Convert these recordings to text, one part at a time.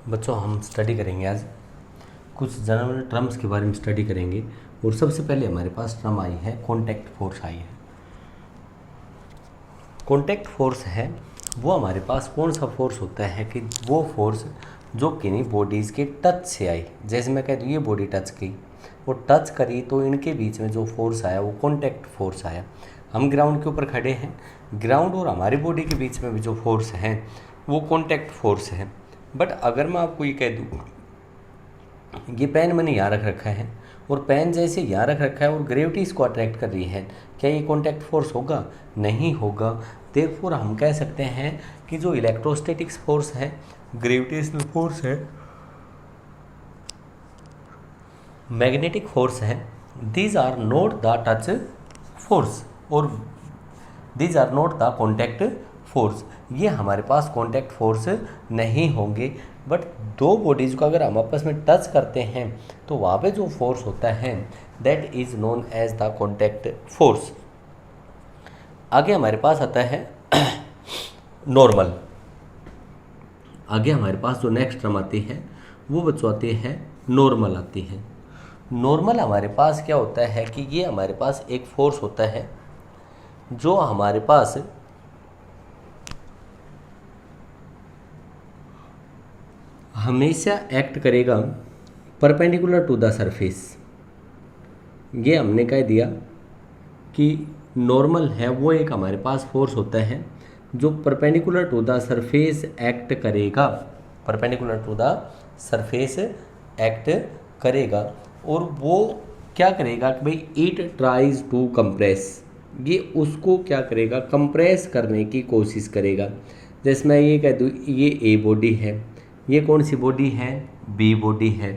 बच्चों हम स्टडी करेंगे आज कुछ जनरल टर्म्स के बारे में स्टडी करेंगे। और सबसे पहले हमारे पास टर्म आई है कॉन्टैक्ट फोर्स आई है। कॉन्टैक्ट फोर्स है वो हमारे पास कौन सा फोर्स होता है कि वो फोर्स जो किन्हीं बॉडीज़ के टच से आई। जैसे मैं कह दूँ ये बॉडी टच की और टच करी तो इनके बीच में जो फोर्स आया वो कॉन्टैक्ट फोर्स आया। हम ग्राउंड के ऊपर खड़े हैं, ग्राउंड और हमारी बॉडी के बीच में भी जो फोर्स है वो कॉन्टैक्ट फोर्स है। बट अगर मैं आपको ये कह दूँ ये पेन मैंने यहाँ रख रखा है और पेन जैसे यहाँ रख रखा है और ग्रेविटी इसको अट्रैक्ट कर रही है, क्या ये कॉन्टैक्ट फोर्स होगा? नहीं होगा। देयरफॉर हम कह सकते हैं कि जो इलेक्ट्रोस्टैटिक्स फोर्स है, ग्रेविटेशनल फोर्स है, मैग्नेटिक फोर्स है, these are not the touch force और these are not the contact force. ये हमारे पास कॉन्टैक्ट फोर्स नहीं होंगे। बट दो बॉडीज़ को अगर हम आपस में टच करते हैं तो वहाँ पे जो फोर्स होता है that is known as the contact force. आगे हमारे पास आता है नॉर्मल। आगे हमारे पास जो नेक्स्ट टर्म आती है वो बच्चों आती है नॉर्मल आती है। नॉर्मल हमारे पास क्या होता है कि ये हमारे पास एक फोर्स होता है जो हमारे पास हमेशा एक्ट करेगा परपेंडिकुलर टू द सरफेस। ये हमने कह दिया कि नॉर्मल है वो एक हमारे पास फोर्स होता है जो perpendicular to the surface act करेगा, perpendicular to the surface act करेगा। और वो क्या करेगा कि भाई इट ट्राइज टू कंप्रेस, ये उसको क्या करेगा कंप्रेस करने की कोशिश करेगा। जैसे मैं ये कह दूँ ये ए बॉडी है, ये कौन सी बॉडी है? बी बॉडी है।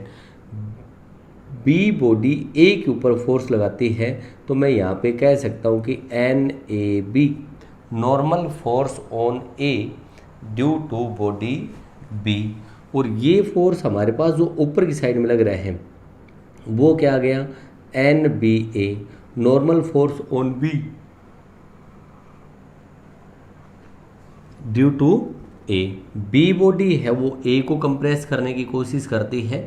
बी बॉडी ए के ऊपर फोर्स लगाती है तो मैं यहाँ पे कह सकता हूँ कि N A B normal force on A due to body B. और ये फोर्स हमारे पास जो ऊपर की साइड में लग रहा है वो क्या आ गया? N B A normal force on B due to A. B body है वो ए को कंप्रेस करने की कोशिश करती है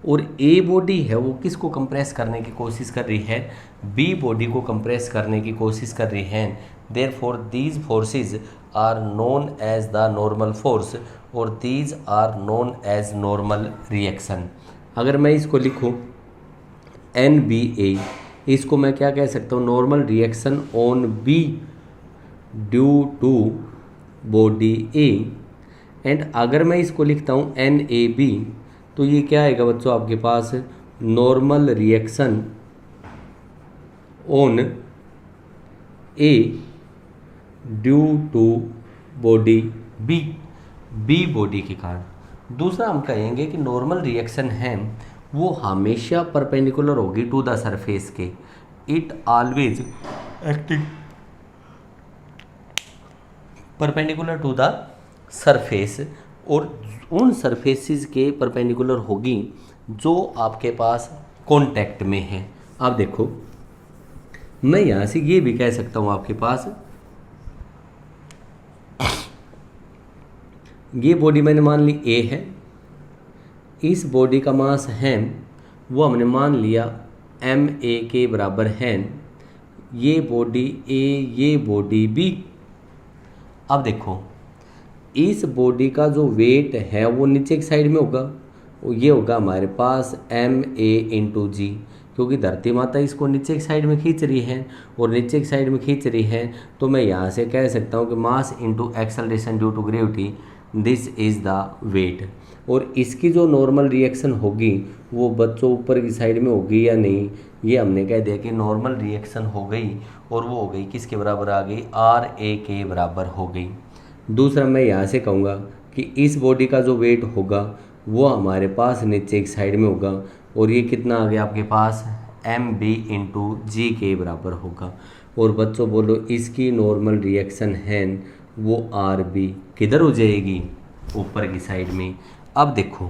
और ए बॉडी है वो किसको कंप्रेस करने की कोशिश कर रही है? बी बॉडी को कंप्रेस करने की कोशिश कर रही है। Therefore these forces are known as the normal force और these are known as normal reaction. अगर मैं इसको लिखूं एन बी ए, इसको मैं क्या कह सकता हूँ? Normal reaction on B due to body A. And अगर मैं इसको लिखता हूँ एन ए बी तो ये क्या आएगा बच्चों आपके पास? Normal reaction on A due to body B, B body के कारण। दूसरा हम कहेंगे कि नॉर्मल रिएक्शन है वो हमेशा परपेंडिकुलर होगी टू द सरफेस के। It always acting perpendicular to the surface और उन सरफेसेस के परपेंडिकुलर होगी जो आपके पास कांटेक्ट में है। अब देखो मैं यहाँ से ये भी कह सकता हूँ आपके पास ये बॉडी मैंने मान ली ए है, इस बॉडी का मास है वो हमने मान लिया एम ए के बराबर है। ये बॉडी ए, ये बॉडी बी। अब देखो इस बॉडी का जो वेट है वो नीचे की साइड में होगा, ये होगा हमारे पास एम ए इंटू जी, क्योंकि धरती माता इसको नीचे की साइड में खींच रही है और नीचे की साइड में खींच रही है तो मैं यहाँ से कह सकता हूँ कि mass into acceleration due to gravity this is the weight. और इसकी जो नॉर्मल रिएक्शन होगी वो बच्चों ऊपर की साइड में होगी या नहीं, ये हमने कह दिया कि नॉर्मल रिएक्शन हो गई और वो हो गई किसके बराबर आ गई? आर ए के बराबर हो गई। दूसरा मैं यहाँ से कहूँगा कि इस बॉडी का जो वेट होगा वो हमारे पास नीचे एक साइड में होगा और ये कितना आ गया आपके पास? एम बी इंटू जी के बराबर होगा। और बच्चों बोलो इसकी नॉर्मल रिएक्शन है वो आर बी किधर हो जाएगी? ऊपर की साइड में। अब देखो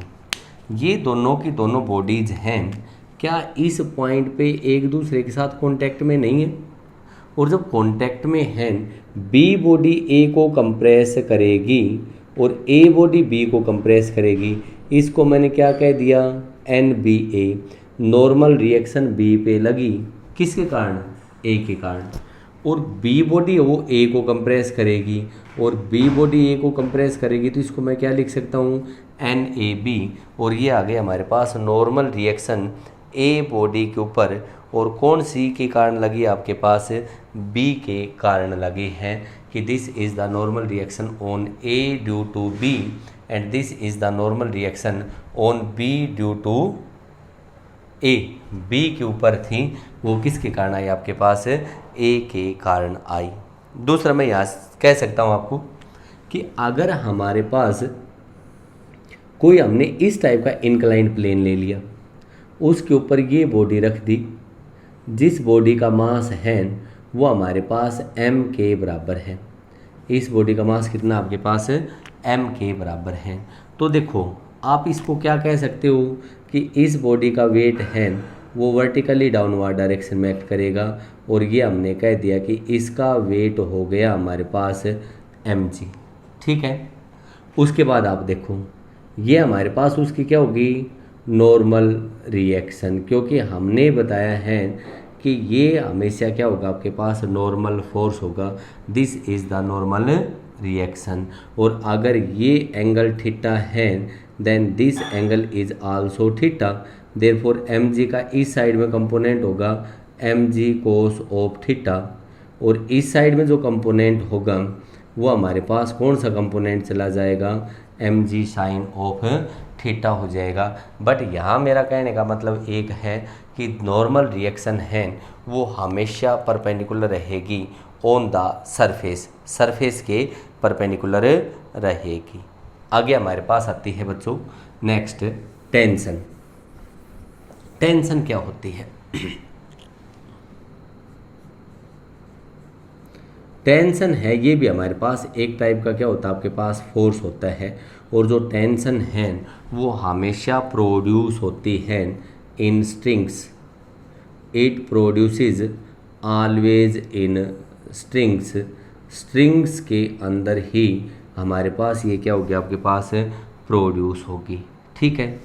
ये दोनों की दोनों बॉडीज हैं, क्या इस पॉइंट पे एक दूसरे के साथ कांटेक्ट में नहीं है? और जब कांटेक्ट में है बी बॉडी ए को कंप्रेस करेगी और ए बॉडी बी को कंप्रेस करेगी। इसको मैंने क्या कह दिया, NBA। नॉर्मल रिएक्शन बी पे लगी, किसके कारण, ए के कारण। और बी बॉडी है वो ए को कंप्रेस करेगी, और बी बॉडी ए को कंप्रेस करेगी, तो इसको मैं क्या लिख सकता हूँ, NAB। और ये आ गया हमारे पास नॉर्मल रिएक्शन ए बॉडी के ऊपर, और कौन सी के कारण लगी, आपके पास बी के कारण लगी है, कि this is the normal reaction on A due to B and this is the normal reaction on B due to A. B के ऊपर थी, वो किसके कारण आई, आपके पास ए के कारण आई। दूसरा मैं यहाँ कह सकता हूँ आपको कि अगर हमारे पास कोई, हमने इस टाइप का इंक्लाइंड प्लेन ले लिया, उसके ऊपर ये बॉडी रख दी, जिस बॉडी का मास है वो हमारे पास m के बराबर है। इस बॉडी का मास कितना आपके पास m के बराबर है। तो देखो आप इसको क्या कह सकते हो कि इस बॉडी का वेट है वो वर्टिकली डाउनवर्ड डायरेक्शन में एक्ट करेगा, और ये हमने कह दिया कि इसका वेट हो गया हमारे पास mg। ठीक है, उसके बाद आप देखो ये हमारे पास उसकी क्या होगी, नॉर्मल रिएक्शन, क्योंकि हमने बताया है कि ये हमेशा क्या होगा, आपके पास नॉर्मल फोर्स होगा, this is the normal reaction. और अगर ये एंगल थीटा है then this angle is also theta, therefore mg का इस साइड में कंपोनेंट होगा mg कोस ऑफ थीटा, और इस साइड में जो कंपोनेंट होगा वो हमारे पास कौन सा कंपोनेंट चला जाएगा, mg साइन ऑफ थीटा हो जाएगा। बट यहाँ मेरा कहने का मतलब एक है कि नॉर्मल रिएक्शन है वो हमेशा परपेंडिकुलर रहेगी ऑन द सरफेस, सरफेस के परपेंडिकुलर रहेगी। आगे हमारे पास आती है बच्चों नेक्स्ट टेंशन। टेंशन क्या होती है, टेंशन है ये भी हमारे पास एक टाइप का क्या होता है, आपके पास फोर्स होता है, और जो टेंशन है वो हमेशा प्रोड्यूस होती है in strings, it produces always in strings. Strings के अंदर ही हमारे पास ये क्या होगी, आपके पास प्रोड्यूस होगी। ठीक है,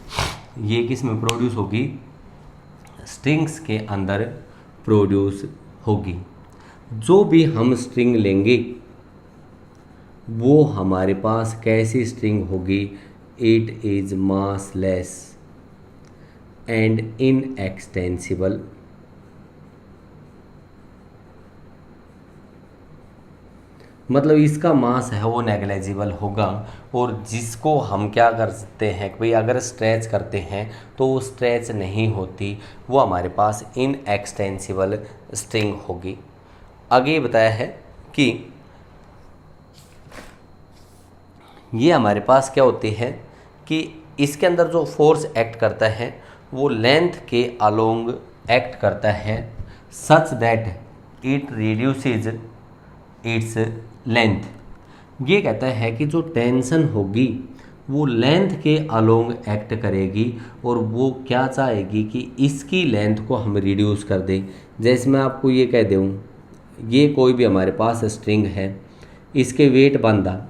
ये किस में प्रोड्यूस होगी, स्ट्रिंग्स के अंदर प्रोड्यूस होगी। जो भी हम स्ट्रिंग लेंगे वो हमारे पास कैसी स्ट्रिंग होगी, it is massless and inextensible. मतलब इसका मास है वो नेग्लेजिबल होगा, और जिसको हम क्या कर सकते हैं कि भाई अगर स्ट्रेच करते हैं तो वो स्ट्रेच नहीं होती, वो हमारे पास इनएक्सटेंसिबल स्ट्रिंग होगी। आगे बताया है कि ये हमारे पास क्या होती है कि इसके अंदर जो फोर्स एक्ट करता है वो लेंथ के अलोंग एक्ट करता है, such that it reduces its length. ये कहता है कि जो टेंशन होगी वो लेंथ के अलोंग एक्ट करेगी, और वो क्या चाहेगी कि इसकी लेंथ को हम रिड्यूस कर दें। जैसे मैं आपको ये कह दूँ, ये कोई भी हमारे पास स्ट्रिंग है, इसके वेट बांधा,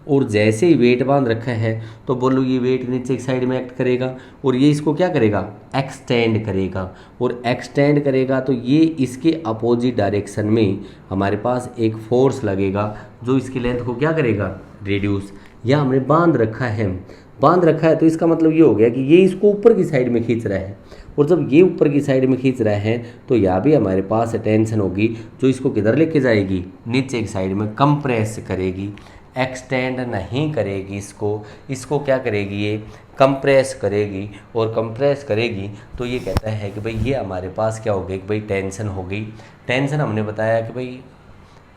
और जैसे ही वेट बांध रखा है तो बोलो ये वेट नीचे की साइड में एक्ट करेगा, और ये इसको क्या करेगा, एक्सटेंड करेगा, और एक्सटेंड करेगा तो ये इसके अपोजिट डायरेक्शन में हमारे पास एक फोर्स लगेगा जो इसकी लेंथ को क्या करेगा, रिड्यूस। या हमने बांध रखा है तो इसका मतलब ये हो गया कि ये इसको ऊपर की साइड में खींच रहा है, और जब ये ऊपर की साइड में खींच रहा है तो यहाँ भी हमारे पास टेंशन होगी जो इसको किधर लेके जाएगी, नीचे की साइड में कंप्रेस करेगी, एक्सटेंड नहीं करेगी इसको क्या करेगी, ये कंप्रेस करेगी, और कंप्रेस करेगी तो ये कहता है कि भाई ये हमारे पास क्या हो गई कि भाई टेंशन हो गई। टेंशन हमने बताया कि भाई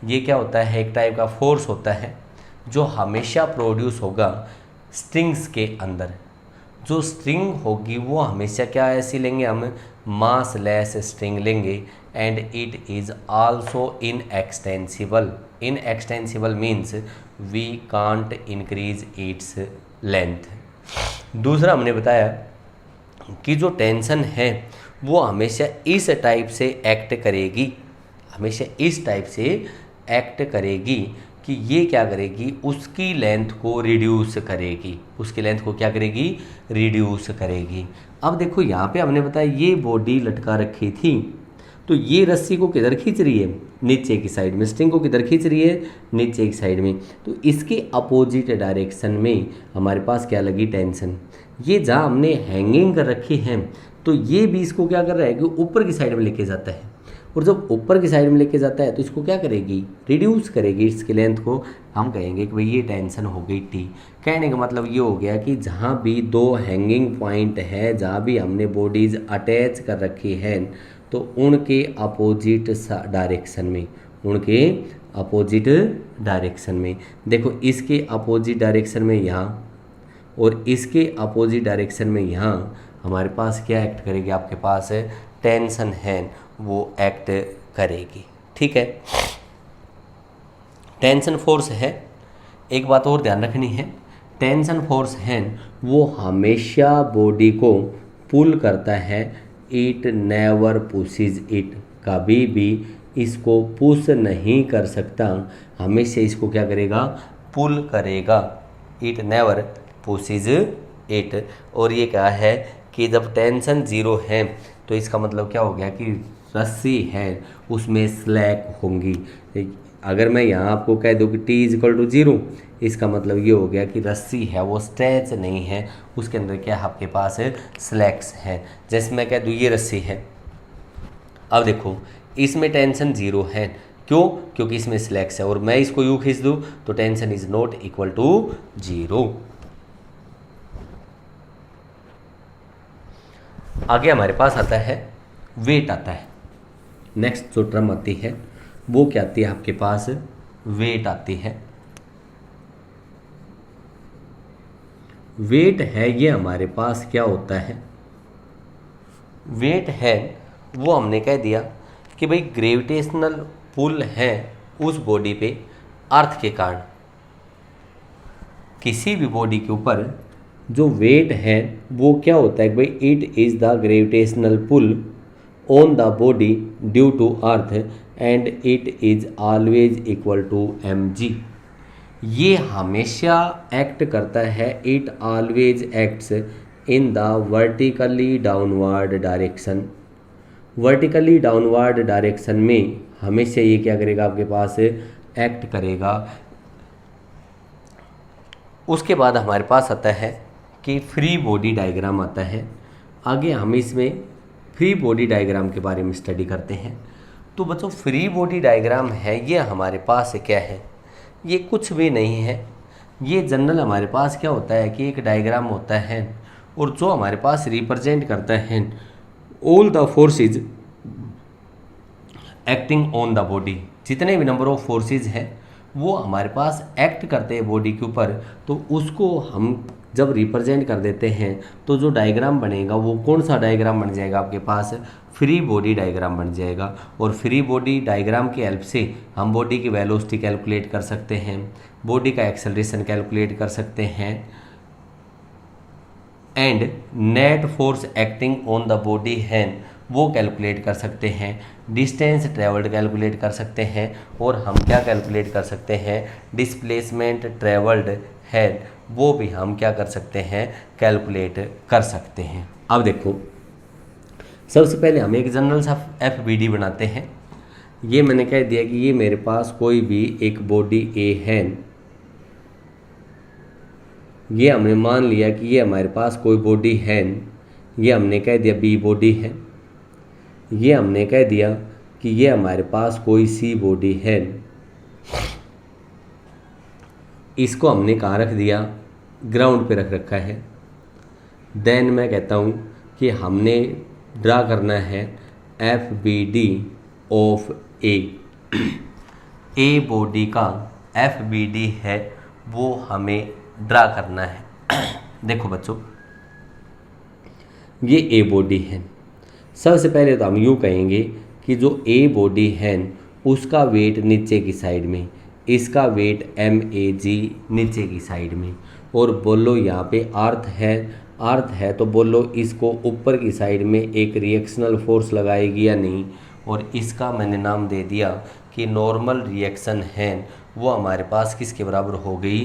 ये क्या होता है, एक टाइप का फोर्स होता है जो हमेशा प्रोड्यूस होगा स्ट्रिंग्स के अंदर। जो स्ट्रिंग होगी वो हमेशा क्या ऐसी लेंगे, हम मास लेस स्ट्रिंग लेंगे, and it is also inextensible. Inextensible means we can't increase its length. दूसरा हमने बताया कि जो टेंशन है वो हमेशा इस टाइप से एक्ट करेगी, हमेशा इस टाइप से एक्ट करेगी कि ये क्या करेगी, उसकी लेंथ को रिड्यूस करेगी, उसकी लेंथ को क्या करेगी, रिड्यूस करेगी। अब देखो यहाँ पे हमने बताया ये बॉडी लटका रखी थी, तो ये रस्सी को किधर खींच रही है, नीचे की साइड में, स्ट्रिंग को किधर खींच रही है, नीचे की साइड में। तो इसके अपोजिट डायरेक्शन में हमारे पास क्या लगी, टेंशन। ये जहाँ हमने हैंगिंग कर रखी है तो ये भी इसको क्या कर रहा है कि ऊपर की साइड में लेके जाता है, और जब ऊपर की साइड में लेके जाता है तो इसको क्या करेगी, रिड्यूस करेगी इसकी लेंथ को। हम कहेंगे कि भाई ये टेंशन हो गई टी। कहने का मतलब ये हो गया कि जहाँ भी दो हैंगिंग पॉइंट है, जहाँ भी हमने बॉडीज अटैच कर रखी है, तो उनके अपोजिट डायरेक्शन में, उनके अपोजिट डायरेक्शन में, देखो इसके अपोजिट डायरेक्शन में यहाँ और इसके अपोजिट डायरेक्शन में यहाँ हमारे पास क्या एक्ट करेगी, आपके पास टेंशन है वो एक्ट करेगी। ठीक है, टेंशन फोर्स है। एक बात और ध्यान रखनी है, टेंशन फोर्स है वो हमेशा बॉडी को पुल करता है, इट नेवर पुशेज इट, कभी भी इसको पुश नहीं कर सकता, हमेशा इसको क्या करेगा, पुल करेगा, इट नेवर पुशेज इट। और ये क्या है कि जब टेंशन ज़ीरो है तो इसका मतलब क्या हो गया कि रस्सी है उसमें स्लैक होंगी। अगर मैं यहाँ आपको कह दूँ कि T इज इक्वल टू 0, इसका मतलब ये हो गया कि रस्सी है वो स्ट्रेच नहीं है, उसके अंदर क्या है आपके पास स्लैक्स है। जैसे मैं कह दूँ ये रस्सी है, अब देखो इसमें टेंशन 0 है, क्यों, क्योंकि इसमें स्लैक्स है, और मैं इसको यूँ खींच दूँ तो tension is not equal to 0। आगे हमारे पास आता है वेट आता है। नेक्स्ट जो टर्म आती है वो क्या आती है आपके पास, वेट आती है। वेट है ये हमारे पास क्या होता है, वेट है वो हमने कह दिया कि भाई ग्रेविटेशनल पुल है उस बॉडी पे अर्थ के कारण। किसी भी बॉडी के ऊपर जो वेट है वो क्या होता है कि भाई it is the gravitational pull on the body due to earth and it is always equal to mg। ये हमेशा एक्ट करता है, it always acts in the vertically downward direction. Vertically downward direction में हमेशा ये क्या करेगा, आपके पास एक्ट करेगा। उसके बाद हमारे पास आता है कि फ्री बॉडी डायग्राम आता है। आगे हम इसमें फ्री बॉडी डायग्राम के बारे में स्टडी करते हैं। तो बच्चों फ्री बॉडी डायग्राम है ये हमारे पास क्या है, ये कुछ भी नहीं है। ये जनरल हमारे पास क्या होता है कि एक डायग्राम होता है और जो हमारे पास रिप्रेजेंट करता है all the forces acting on the body. जितने भी नंबर ऑफ फोर्सेज हैं वो हमारे पास एक्ट करते हैं बॉडी के ऊपर, तो उसको हम जब रिप्रेजेंट कर देते हैं तो जो डायग्राम बनेगा वो कौन सा डायग्राम बन जाएगा, आपके पास फ्री बॉडी डायग्राम बन जाएगा। और फ्री बॉडी डायग्राम की हेल्प से हम बॉडी की वेलोसिटी कैलकुलेट कर सकते हैं, बॉडी का एक्सेलरेशन कैलकुलेट कर सकते हैं, and net force acting on the body है वो कैलकुलेट कर सकते हैं, डिस्टेंस ट्रेवल्ड कैलकुलेट कर सकते हैं, और हम क्या कैलकुलेट कर सकते हैं, डिस्प्लेसमेंट ट्रेवल्ड है वो भी हम क्या कर सकते हैं, कैलकुलेट कर सकते हैं। अब देखो सबसे पहले हम एक जनरल सा FBD बनाते हैं। ये मैंने कह दिया कि ये मेरे पास कोई भी एक बॉडी A है, ये हमने मान लिया कि ये हमारे पास कोई बॉडी है, ये हमने कह दिया B बॉडी है, ये हमने कह दिया कि ये हमारे पास कोई C बॉडी है, इसको हमने कहाँ रख दिया, ग्राउंड पे रख रखा है। देन मैं कहता हूँ कि हमने ड्रा करना है FBD of A। A body का FBD है वो हमें ड्रा करना है। देखो बच्चों ये A बॉडी है। सबसे पहले तो हम यूँ कहेंगे कि जो A बॉडी है उसका वेट नीचे की साइड में, इसका वेट MAG नीचे की साइड में, और बोलो यहाँ पे अर्थ है तो बोलो इसको ऊपर की साइड में एक रिएक्शनल फोर्स लगाएगी या नहीं, और इसका मैंने नाम दे दिया कि नॉर्मल रिएक्शन है वो हमारे पास किसके बराबर हो गई,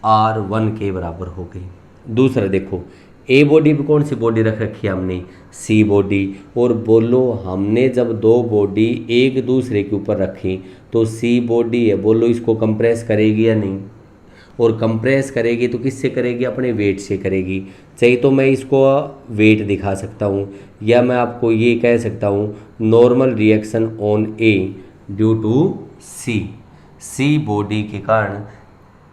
R1 के बराबर हो गई। दूसरा देखो, ए बॉडी पे कौन सी बॉडी रख रखी है हमने, सी बॉडी। और बोलो हमने जब दो बॉडी एक दूसरे के ऊपर रखी तो सी बॉडी है, बोलो इसको कंप्रेस करेगी या नहीं, और कंप्रेस करेगी तो किससे करेगी, अपने वेट से करेगी। चाहिए तो मैं इसको वेट दिखा सकता हूँ, या मैं आपको ये कह सकता हूँ normal reaction on A due to C body के कारण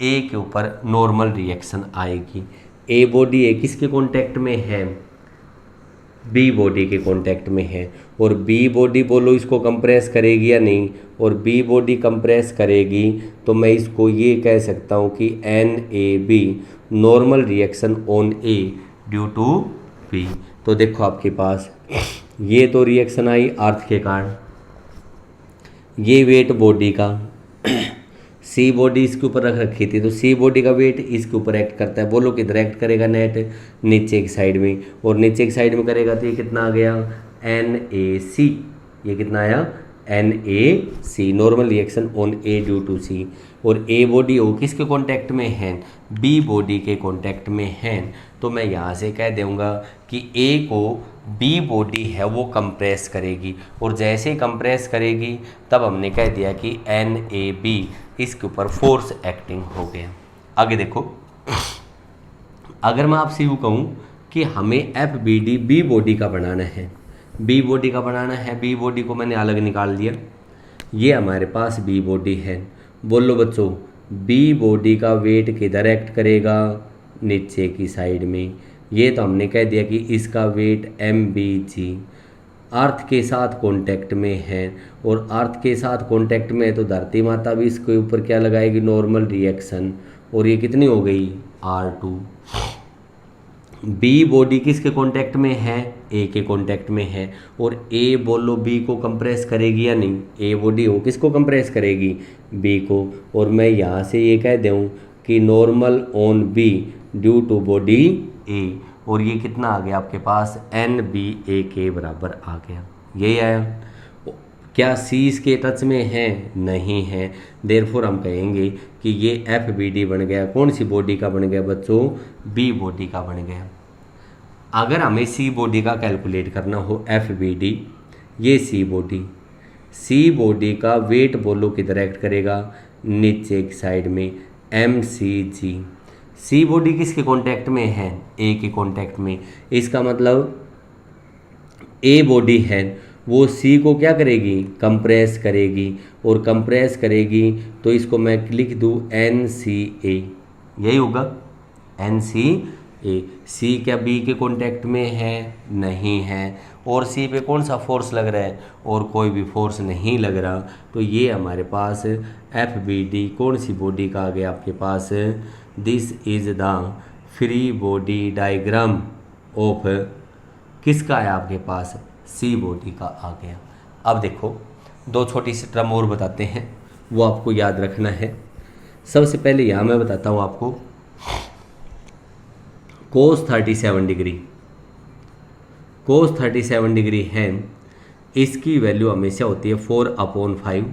ए के ऊपर नॉर्मल रिएक्शन आएगी। ए बॉडी ए किसके कांटेक्ट में है, बी बॉडी के कांटेक्ट में है, और बी बॉडी बोलो इसको कंप्रेस करेगी या नहीं, और बी बॉडी कंप्रेस करेगी तो मैं इसको ये कह सकता हूँ कि NaB normal reaction on A due to B. तो देखो आपके पास ये तो रिएक्शन आई अर्थ के कारण, ये वेट बॉडी का सी बॉडी इसके ऊपर रख रखी थी तो सी बॉडी का वेट इसके ऊपर एक्ट करता है। बोलो किधर एक्ट करेगा, नेट नीचे की साइड में, और नीचे की साइड में करेगा तो ये कितना आ गया NaC, ये कितना आया NaC normal reaction on A due to C. और ए बॉडी हो किसके कांटेक्ट में है, बी बॉडी के कांटेक्ट में है, तो मैं यहाँ से कह दूँगा कि ए को बी बॉडी है वो कंप्रेस करेगी, और जैसे ही कंप्रेस करेगी तब हमने कह दिया कि NaB इसके ऊपर फोर्स एक्टिंग हो गया। आगे देखो, अगर मैं आपसे यूँ कहूँ कि हमें FBD बी बॉडी का बनाना है, बी बॉडी का बनाना है, बी बॉडी को मैंने अलग निकाल दिया, ये हमारे पास बी बॉडी है। बोलो बच्चों, बी बॉडी का वेट किधर एक्ट करेगा, नीचे की साइड में, ये तो हमने कह दिया कि इसका वेट mBg अर्थ के साथ कांटेक्ट में है, और अर्थ के साथ कांटेक्ट में है तो धरती माता भी इसके ऊपर क्या लगाएगी, नॉर्मल रिएक्शन, और ये कितनी हो गई R2। बी बॉडी किसके कांटेक्ट में है, ए के कांटेक्ट में है, और ए बोलो बी को कंप्रेस करेगी या नहीं, ए बॉडी हो किसको कंप्रेस करेगी, बी को, और मैं यहाँ से ये कह दूँ कि normal on B due to body A, और ये कितना आ गया आपके पास NBA के बराबर आ गया, यही आया। क्या सी इसके टच में है, नहीं है, देयरफॉर हम कहेंगे कि ये FBD बन गया। कौन सी बॉडी का बन गया बच्चों, बी बॉडी का बन गया। अगर हमें सी बॉडी का कैलकुलेट करना हो FBD, ये सी बॉडी का वेट बोलो किधर एक्ट करेगा, नीचे की साइड में MCG। सी बॉडी किसके कांटेक्ट में है, ए के कांटेक्ट में, इसका मतलब ए बॉडी है वो सी को क्या करेगी, कंप्रेस करेगी, और कंप्रेस करेगी तो इसको मैं लिख दूँ NCA, यही होगा NCA। सी क्या बी के कांटेक्ट में है, नहीं है, और सी पे कौन सा फोर्स लग रहा है, और कोई भी फोर्स नहीं लग रहा, तो ये हमारे पास FBD कौन सी बॉडी का आ गया आपके पास, this is the free body diagram of किसका है आपके पास, सी बॉडी का आ गया। अब देखो दो छोटी सी टर्म और बताते हैं, वो आपको याद रखना है। सबसे पहले यहाँ मैं बताता हूँ आपको cos 37 डिग्री, cos 37 डिग्री है, इसकी वैल्यू हमेशा होती है 4/5,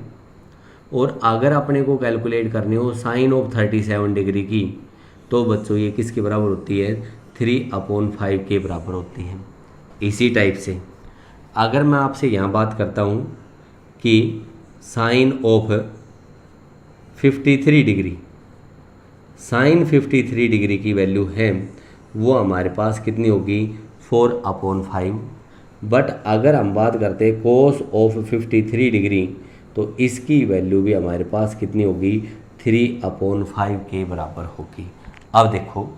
और अगर अपने को कैलकुलेट करनी हो साइन ऑफ 37 डिग्री की तो बच्चों ये किसके बराबर होती है, 3/5 के बराबर होती है। इसी टाइप से अगर मैं आपसे यहाँ बात करता हूँ कि sine of 53 degree, sine 53 degree की वैल्यू है वो हमारे पास कितनी होगी, 4/5। बट अगर हम बात करते हैं कोस ऑफ 53 डिग्री तो इसकी वैल्यू भी हमारे पास कितनी होगी, 3/5 के बराबर होगी। अब देखो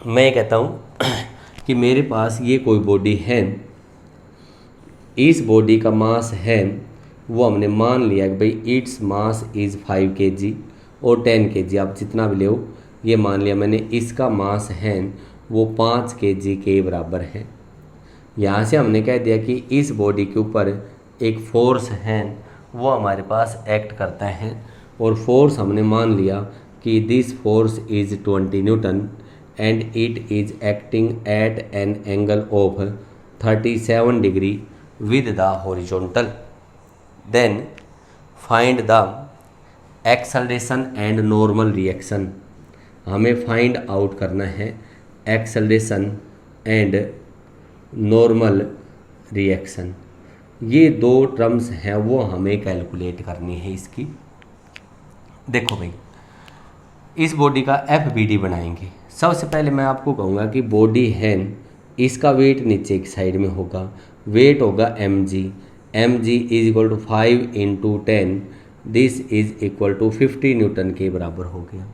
मैं कहता हूँ कि मेरे पास ये कोई बॉडी है, इस बॉडी का मास है वो हमने मान लिया कि भाई इट्स मास इज़ 5 kg और 10 kg, आप जितना भी ले हो, ये मान लिया मैंने, इसका मास है वो 5 kg के बराबर है। यहाँ से हमने कह दिया कि इस बॉडी के ऊपर एक फोर्स है वो हमारे पास एक्ट करता है, और फोर्स हमने मान लिया कि this force is 20 newton and it is acting at an angle of 37 degree with the horizontal. Then find the acceleration and normal reaction, हमें फाइंड आउट करना है एक्सेलरेशन एंड नॉर्मल रिएक्शन। ये दो टर्म्स हैं वो हमें कैलकुलेट करनी है इसकी। देखो भाई, इस बॉडी का एफ बी डी बनाएंगे। सबसे पहले मैं आपको कहूँगा कि बॉडी है, इसका वेट नीचे की साइड में होगा, वेट होगा M G is equal to 5 into 10, this is equal to 50 newton के बराबर हो गया।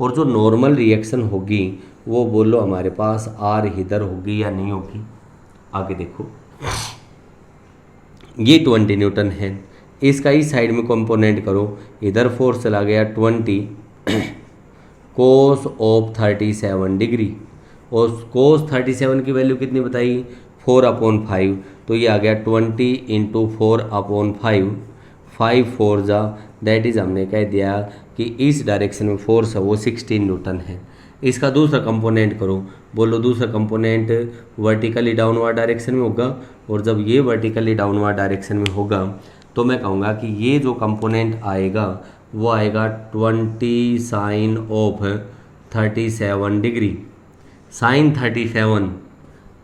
और जो नॉर्मल रिएक्शन होगी वो बोलो हमारे पास आर इधर होगी या नहीं होगी। आगे देखो, ये 20 न्यूटन है, इसका इस साइड में कंपोनेंट करो, इधर फोर्स चला गया 20 कोस ऑफ 37 डिग्री, और कोस 37 की वैल्यू कितनी बताई 4/5, तो ये आ गया 20 इंटू 4/5, 5 4 जा, दैट इज़ हमने कह दिया कि इस डायरेक्शन में फोर्स है वो 16 न्यूटन है। इसका दूसरा कंपोनेंट करो, बोलो दूसरा कंपोनेंट वर्टिकली डाउनवर्ड डायरेक्शन में होगा, और जब ये वर्टिकली डाउनवर्ड डायरेक्शन में होगा तो मैं कहूँगा कि ये जो कंपोनेंट आएगा वो आएगा 20 साइन ऑफ 37 डिग्री, साइन 37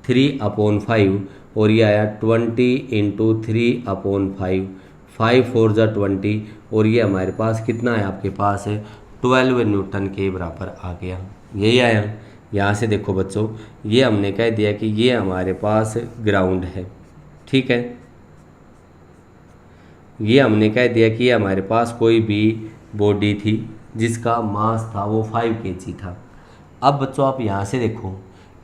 3/5, और ये आया 20 इंटू 3/5, 5 4 जा 20, और ये हमारे पास कितना है आपके पास है 12 न्यूटन के बराबर आ गया। यही आया। यहाँ से देखो बच्चों, ये हमने कह दिया कि ये हमारे पास ग्राउंड है, ठीक है। ये हमने कह दिया कि ये हमारे पास कोई भी बॉडी थी जिसका मास था वो 5 kg था। अब बच्चों आप यहाँ से देखो,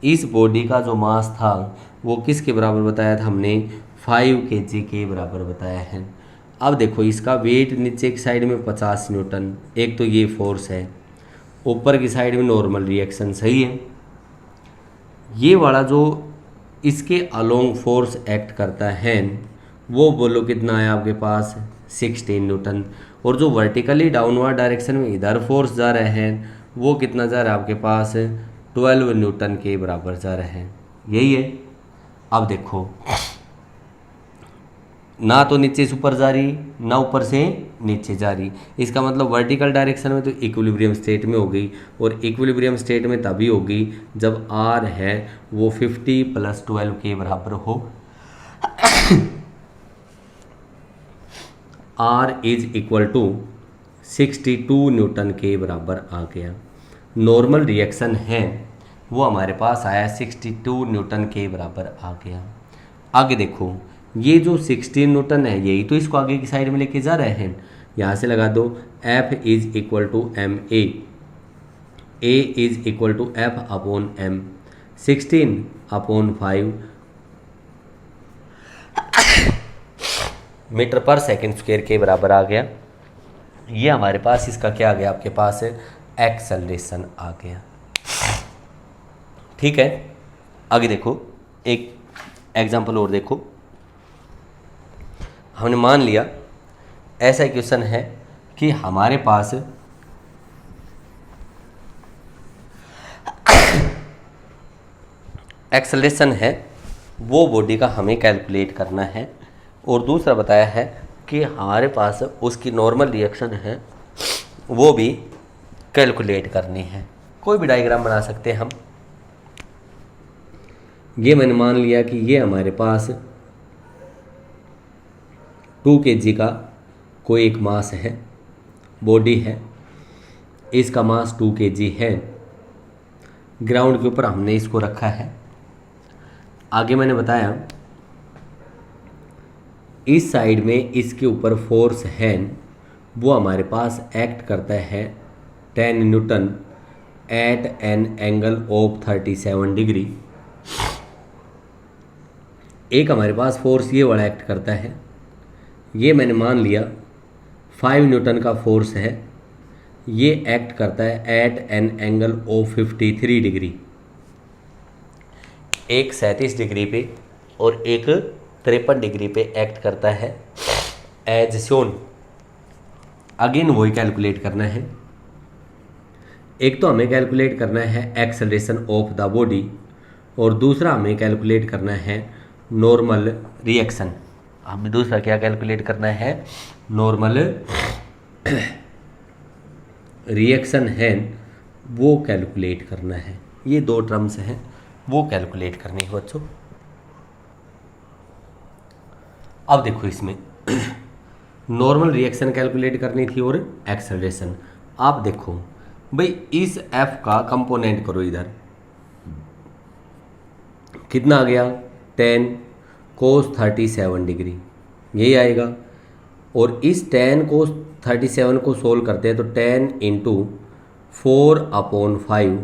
इस बॉडी का जो मास था वो किसके बराबर बताया था हमने 5 kg के बराबर बताया है। अब देखो, इसका वेट नीचे की साइड में 50 न्यूटन, एक तो ये फोर्स है, ऊपर की साइड में नॉर्मल रिएक्शन, सही है। ये वाला जो इसके अलोंग फोर्स एक्ट करता है वो बोलो कितना है आपके पास 16 न्यूटन, और जो वर्टिकली डाउनवर्ड डायरेक्शन में इधर फोर्स जा रहे हैं वो कितना जा रहा है आपके पास 12 न्यूटन के बराबर जा रहे हैं। यही है। अब देखो, ना तो नीचे से ऊपर जा रही ना ऊपर से नीचे जा रही, इसका मतलब वर्टिकल डायरेक्शन में तो इक्विलिब्रियम स्टेट में होगी, और इक्विलिब्रियम स्टेट में तभी होगी जब आर है वो 50 + 12 के बराबर हो। R is equal to 62 newton के बराबर आ गया। नॉर्मल रिएक्शन है वो हमारे पास आया 62 न्यूटन के बराबर आ गया। आगे देखो, ये जो 16 न्यूटन है यही तो इसको आगे की साइड में लेके जा रहे हैं। यहाँ से लगा दो F is equal to M A is equal to F/m, 16/5 metre पर सेकेंड स्क्वायर के बराबर आ गया। ये हमारे पास इसका क्या आ गया आपके पास एक्सेलरेशन आ गया, ठीक है। आगे देखो, एक एग्जांपल और देखो। हमने मान लिया ऐसा इक्वेशन है कि हमारे पास एक्सेलरेशन है वो बॉडी का हमें कैलकुलेट करना है, और दूसरा बताया है कि हमारे पास उसकी नॉर्मल रिएक्शन है वो भी कैलकुलेट करनी है। कोई भी डायग्राम बना सकते हैं हम। ये मैंने मान लिया कि ये हमारे पास 2 kg का कोई एक मास है, बॉडी है, इसका मास 2 kg है, ग्राउंड के ऊपर हमने इसको रखा है। आगे मैंने बताया इस साइड में इसके ऊपर फोर्स है वो हमारे पास एक्ट करता है 10 newton at an angle of 37 degree. एक हमारे पास फोर्स ये वाला एक्ट करता है, ये मैंने मान लिया 5 न्यूटन का फोर्स है, ये एक्ट करता है at an angle of 53 degree, एक 37 डिग्री पे और एक 53 डिग्री पे एक्ट करता है एज शोन। अगेन वही कैलकुलेट करना है। एक तो हमें कैलकुलेट करना है एक्सेलरेशन ऑफ द बॉडी, और दूसरा हमें कैलकुलेट करना है नॉर्मल रिएक्शन। हमें दूसरा क्या कैलकुलेट करना है, नॉर्मल रिएक्शन है वो कैलकुलेट करना है। ये दो टर्म्स हैं वो कैलकुलेट करनी है बच्चों। अब देखो इसमें नॉर्मल रिएक्शन कैलकुलेट करनी थी और एक्सेलरेशन। आप देखो भाई इस एफ का कंपोनेंट करो, इधर कितना आ गया 10 कोस 37 डिग्री, यही आएगा। और इस 10 कोस 37 को सोल्व करते हैं तो 10 इंटू 4/5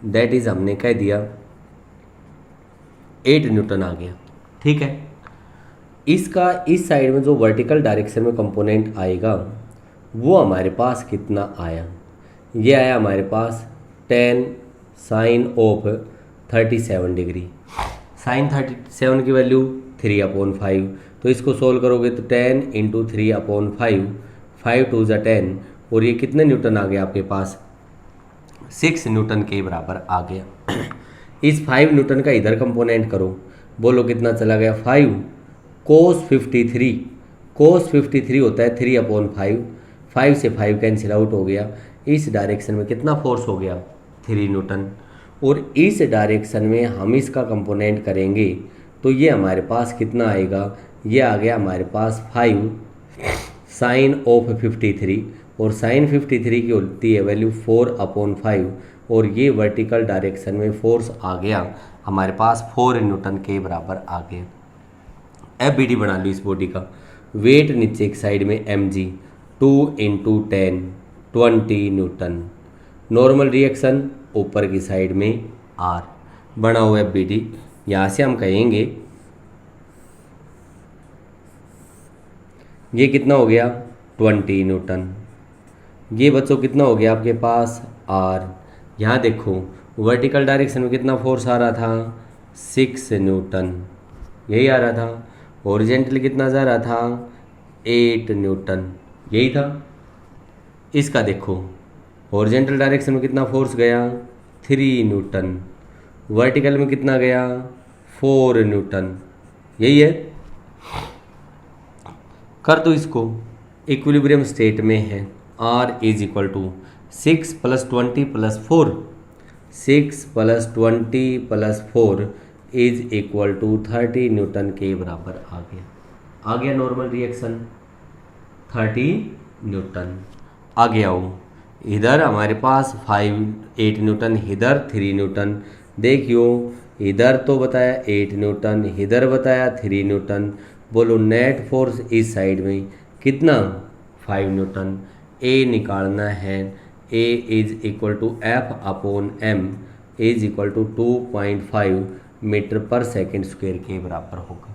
दैट इज हमने कह दिया 8 न्यूटन आ गया। ठीक है, इसका इस साइड में जो वर्टिकल डायरेक्शन में कंपोनेंट आएगा वो हमारे पास कितना आया, ये आया हमारे पास 10 साइन ऑफ 37 डिग्री। साइन 37 की वैल्यू 3/5, तो इसको सोल्व करोगे तो 10 इंटू 3/5, 5 2 ज़ा 10, और ये कितने न्यूटन आ गया आपके पास 6 न्यूटन के बराबर आ गया। इस 5 न्यूटन का इधर कंपोनेंट करो, बोलो कितना चला गया 5 कोस 53, कोस 53 होता है 3/5, 5 से 5 कैंसिल आउट हो गया। इस डायरेक्शन में कितना फोर्स हो गया 3 न्यूटन, और इस डायरेक्शन में हम इसका कंपोनेंट करेंगे तो ये हमारे पास कितना आएगा, ये आ गया हमारे पास 5 साइन ऑफ 53, और साइन 53 की होती है वैल्यू 4/5, और ये वर्टिकल डायरेक्शन में फोर्स आ गया हमारे पास 4 न्यूटन के बराबर आ गया। FBD बना ली इस बॉडी का। वेट नीचे एक साइड में mg 2 into 10 20 Newton. Normal reaction ऊपर की साइड में R बना हुआ FBD। यहाँ से हम कहेंगे ये कितना हो गया 20 न्यूटन। ये बच्चों कितना हो गया आपके पास R। यहाँ देखो वर्टिकल डायरेक्शन में कितना फोर्स आ रहा था 6 न्यूटन, यही आ रहा था। हॉरिजेंटली कितना जा रहा था 8 न्यूटन, यही था। इसका देखो हॉरिजेंटल डायरेक्शन में कितना फोर्स गया 3 न्यूटन, वर्टिकल में कितना गया 4 न्यूटन, यही है। कर दो इसको, इक्विलिब्रियम स्टेट में है। R is equal to 6 + 20 + 4, 6 + 20 + 4 is equal to 30 Newton के बराबर आ गया नॉर्मल रिएक्शन 30 न्यूटन। आगे आओ, इधर हमारे पास 8 न्यूटन, इधर 3 न्यूटन। देखियो इधर तो बताया 8 न्यूटन, इधर बताया 3 न्यूटन। बोलो नेट फोर्स इस साइड में कितना 5 न्यूटन। A निकालना है, A is equal to F/m is equal to 2.5 metre पर सेकेंड स्क्वायर के बराबर होगा।